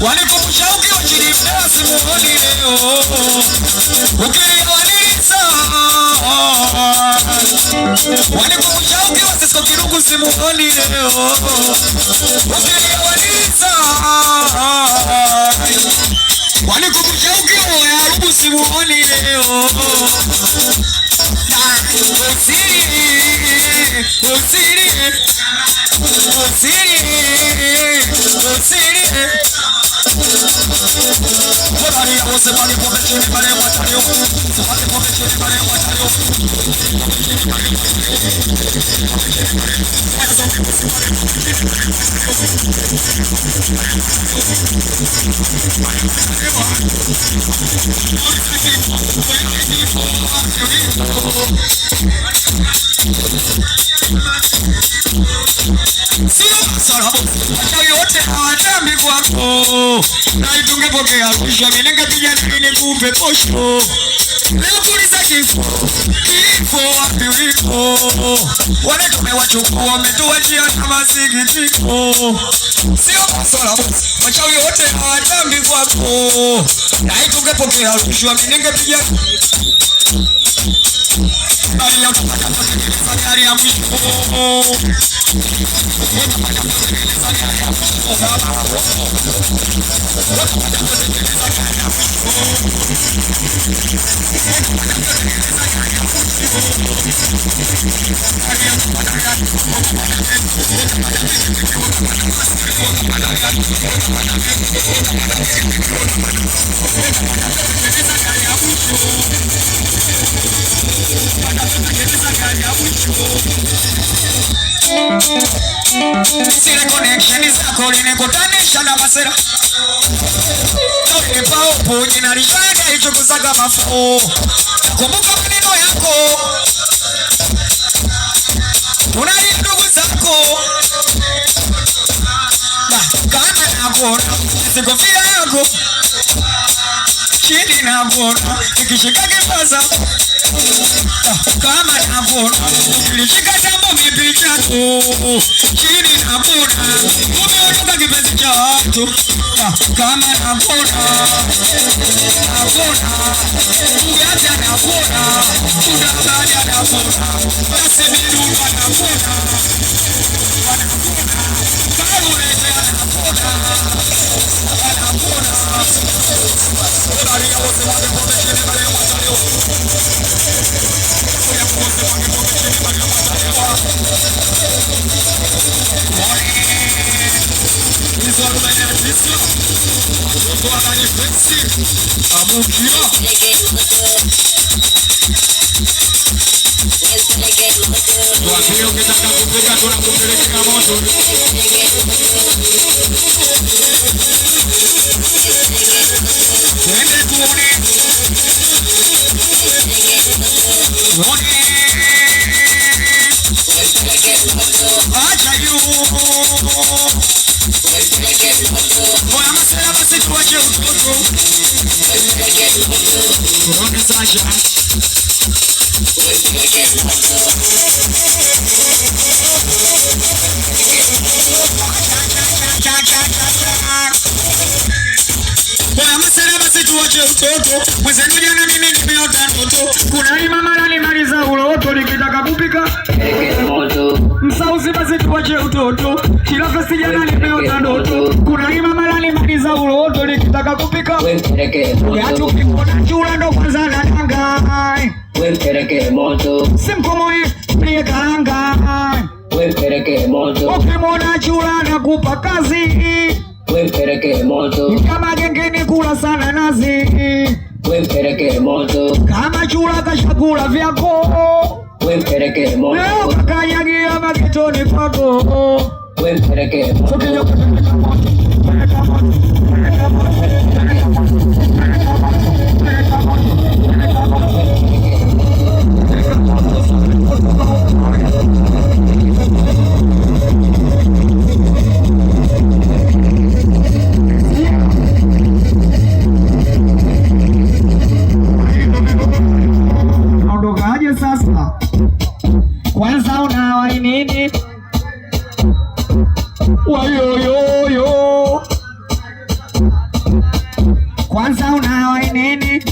Walikumushauri wachini mdasi muhoni leo ukiwanilisa walikumushauri wasisko kirugu simuhoni leo ukiwanilisa walikumushauri wayarugu simuhoni leo Você pode competir em Maria Batalhão. Você pode competir em Maria Batalhão. Pokea rusha milenga kijana kupe posho leo kuliza kifo wapi uliko wale tumewachukua wametuachia na masikitiko sio masuala wachawi wote hawatambi kwako na tungepokea rusha milenga kijana Alia utapata kutekeleza gari ya mwisho Sile connection zako linekutanisha na masera Noke pao ponye na rishaga hicho kusaga mafo Kumbuka maneno yako Tunali ndugu zako Kama nakona Sikofia yako Chini nakona Ikishika kipaza Kama nakona Ukilishika tambo mipicha tu Chini nakona Umeondoka kipenzi cha watu Kama nakona Nakona Uyaja nakona Unabaja nakona Basi miruwa nakona Wanakona Karulete nakona Wanakona Unaria wote wale pombe chini wale watalio Uya wote wale pombe chini wale watalio Izoro da Netflix Watoto wa Netflix Amukia Wakio kitaka kupika tunakupeleka moto Twende tuone Tuone Acha yu Boya masaya basi tuwache utoto Tuone Sasha Boya masaya basi tuwache utoto Mwezenu jana mimi nimeota ndoto Kuna ni mama nalimaliza uloto nikitaka kupika Msauzi basi tuwache utoto Kila festi jana nimeota ndoto Kuna ni mama nalimaliza uloto nikitaka kupika Yatu kipona chula ndo kwanza na tanga Simkomoe plie karanga Ukimona chula na kupa kazi Kama gengeni kula sana na nazi, wempeleke moto. Kama chura kashakula vyako, wempeleke moto. Leo kakanyagia makitoni kwako, wempeleke moto. Ondokaje sasa? Kwanza unawai nini? Wayoyoyo. Kwanza unawai nini?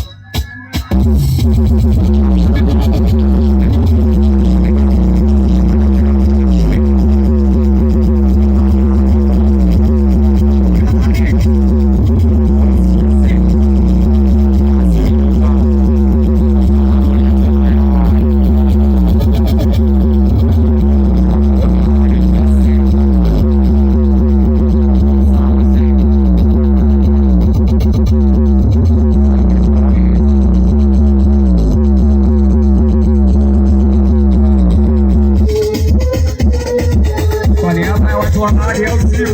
Kwa niaba ya watu wa Mali au sio?